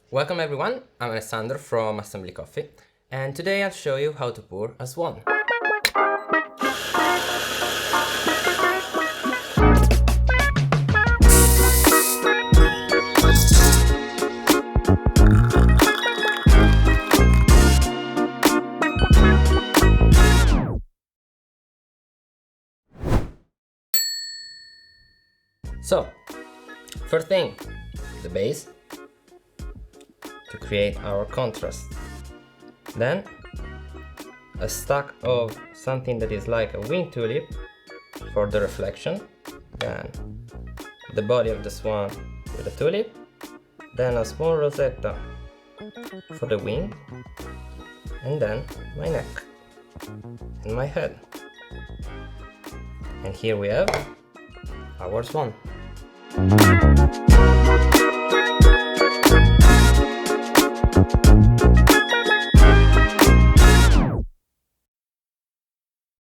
Welcome everyone, I'm Alessandro from Assembly Coffee, and today I'll show you how to pour a swan. So, first thing, the base to create our contrast. Then a stack of something that is like a wing tulip for the reflection. Then the body of the swan with a tulip. Then a small rosetta for the wing. And then my neck and my head. And here we have our swan.